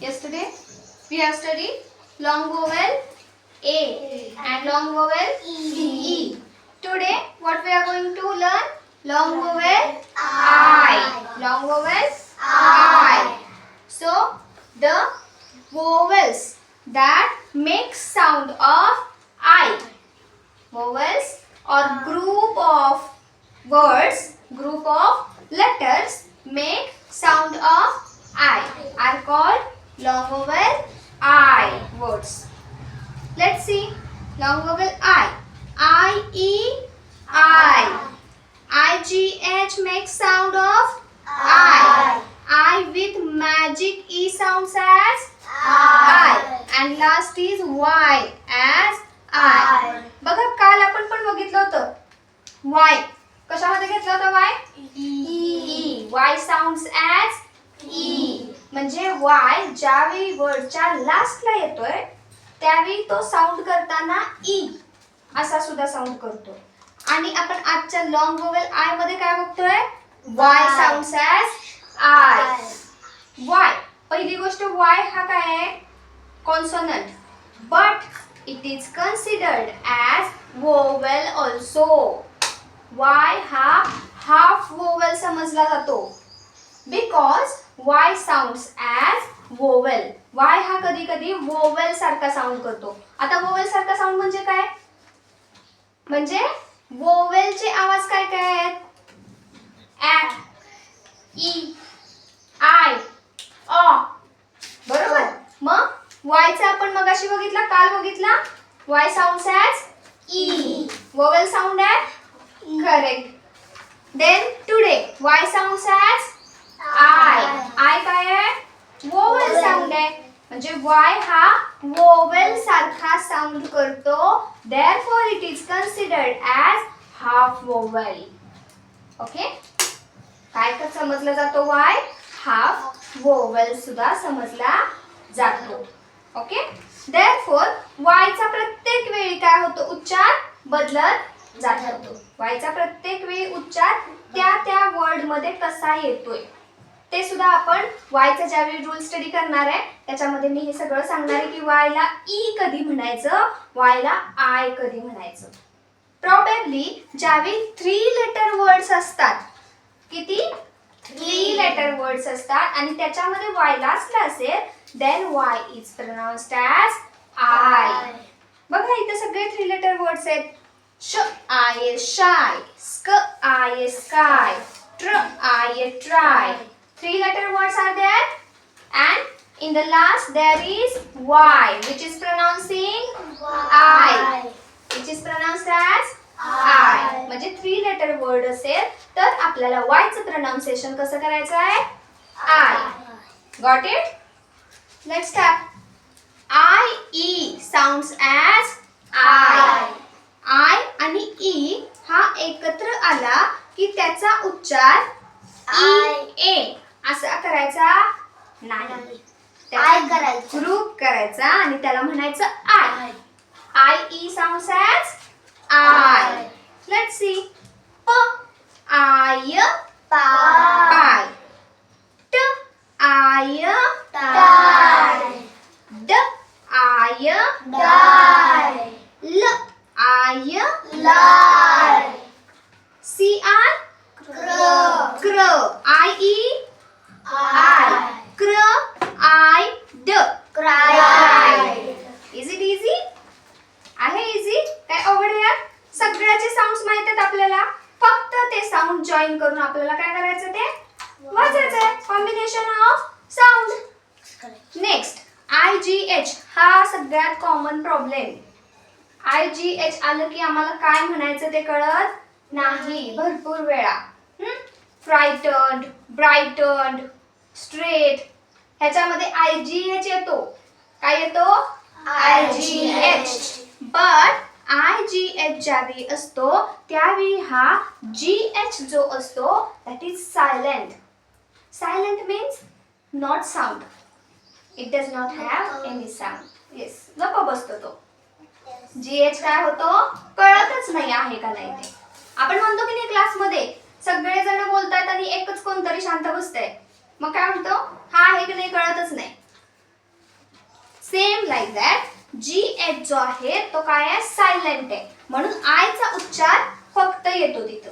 Yesterday we have studied long vowel A and long vowel E. Today what we are going to learn? Long vowel I. Long vowel I. So the vowels that make sound of I. Vowels or group of words, group of letters make sound of I are called long vowel I words. Let's see. Long vowel I. I-E, I. I-G-H makes sound of I. I with magic E sounds as I. And last is Y as I. बघा काल आपण पण बघितलं होतं Y. कशामध्ये घेतला होता Y? E. Y sounds as E. म्हणजे Y ज्यावेळी वर्डच्या लास्टला येतोय त्यावेळी तो साऊंड करताना E असा सुद्धा साऊंड करतो. आणि आपण आजच्या लॉंग वोवेल आय मध्ये काय बघतोय? Y sounds as I. Y. पहिली गोष्ट Y हा काय आहे? Consonant. But it is considered as vowel also. Y हा half vowel समजला जातो. Because Y sounds as vowel. Y हा कधी कधी vowel सारखा साऊंड करतो. आता vowel सारखा साऊंड म्हणजे काय? म्हणजे vowel चे आवाज काय काय आहेत? A, E, I, O. बरोबर? मग Y चा आपण मगाशी बघितला, काल बघितला. Y sounds as E. Vowel sound as correct. Then today Y sounds as I. I काय आहे? Vowel sound आहे. म्हणजे Y हा vowel सारखा साऊंड करतो. Therefore it is considered as half vowel. Okay? काय का समजला जातो Y? हाफ vowel सुद्धा समजला जातो. ओके? Therefore Y चा प्रत्येक वेळी काय होतो? उच्चार बदलत जातो. Y चा प्रत्येक वेळी उच्चार त्या वर्ड मध्ये कसा येतोय ते सुद्धा आपण Y चा ज्यावेळी रूल स्टडी करणार आहे त्याच्यामध्ये मी हे सगळं सांगणार आहे की Y ला E कधी म्हणायचं, Y ला I कधी म्हणायचं. प्रॉबेबली ज्यावेळी 3 लेटर वर्ड्स असतात, किती? 3 लेटर वर्ड्स असतात आणि त्याच्यामध्ये Y लास्टला असेल, then Y is pronounced as I. बघा इथे सगळे 3 लेटर वर्ड्स आहेत. श I is shy, sk I is sky, tr I is try. 3 letter words are there and in the last there is Y which is pronouncing I. Which is pronounced as I. म्हणजे 3 letter word असेल तर आपल्याला Y चं pronunciation कसं करायचं आहे? I. Got it? Let's start. I, E sounds as I. I आणि E हा एकत्र आला की त्याचा उच्चार E A असा करायचा नाही. I करायचा. ग्रुप करायचा आणि त्याला म्हणायचं I. I E sounds as I. Let's see. P I pie. T I tie. D I die. L I lie. C I क्र. I E I. Cr I D. Cry. Is it easy? आहे easy? काय अवघड आहे? सगळ्याचे sounds माहित आहेत आपल्याला. फक्त ते साऊंड जॉईन करून आपल्याला काय करायचं ते वाचायचं आहे. Combination of sound. Next IGH हा सगळ्यात कॉमन प्रॉब्लेम. IGH आलं की आम्हाला काय म्हणायचं ते कळत नाही भरपूर वेळा. फ्रायटन्ड, ब्राइटन्ड, स्ट्रेट ह्याच्यामध्ये IGH येतो. काय येतो? IGH. बट IGH ज्यावेळी असतो त्यावेळी हा GH जो असतो that is silent. Silent means not sound. It does not have any sound. Yes. गप्प बसतो तो. GH काय होतो? कळतच नाही आहे का नाही ते. आपण म्हणतो की नाही क्लासमध्ये सगळे जण बोलतात आणि एकच कोणतरी शांत बसतंय. मग काय म्हणतो? हा आहे की नाही कळतच नाही. सेम लाईक दॅट GH जो आहे तो काय आहे सायलेंट आहे म्हणून I चा उच्चार फक्त येतो तिथं.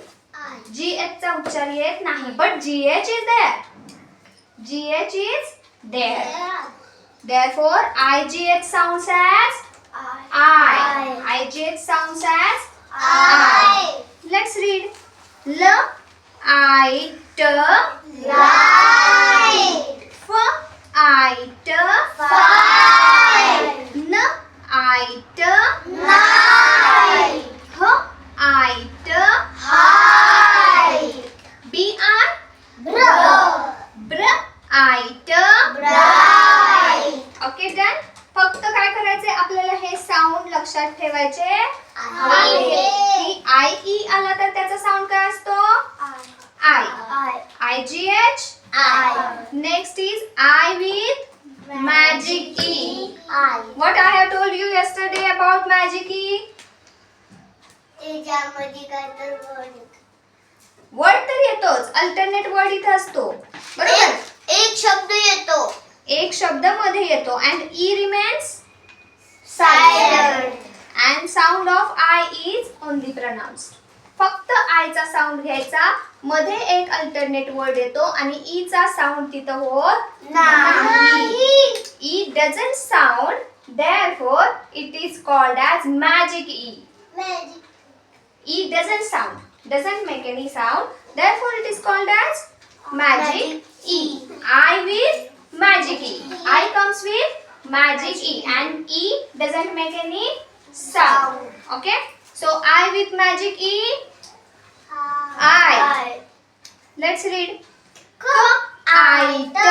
GH चा उच्चार येत नाही but GH is there. GH is there. Therefore IGH sounds as I. IGH sounds as I. Let's read. L I T Light. F I T Fight. N I T Night. H I T High. B I Bro. Br I T Bright. Okay done. फक्त काय करायचे आपल्याला हे sound लक्षात ठेवायचे आहे की I E आला तर त्याचा साऊंड काय असतो I. IGH. Next is I with magic E. What I have told you yesterday about magic E? त्याच्यामध्ये काय तर वर्ड तर येतोच अल्टरनेट वर्ड इथे असतो बरोबर. एक शब्द येतो एक शब्द मध्ये येतो and E remains silent and sound of I is only pronounced. फक्त I चा साऊंड घ्यायचा मध्ये एक अल्टरनेट वर्ड येतो आणि E चा साऊंड तिथं होत नाही. E doesn't sound, therefore it is called as magic E. Magic E doesn't sound, doesn't make any sound, therefore it is called as magic E. I with magic E. I comes with magic E and E doesn't make any sound. Okay? So I with magic E. I. Let's read. I I, the,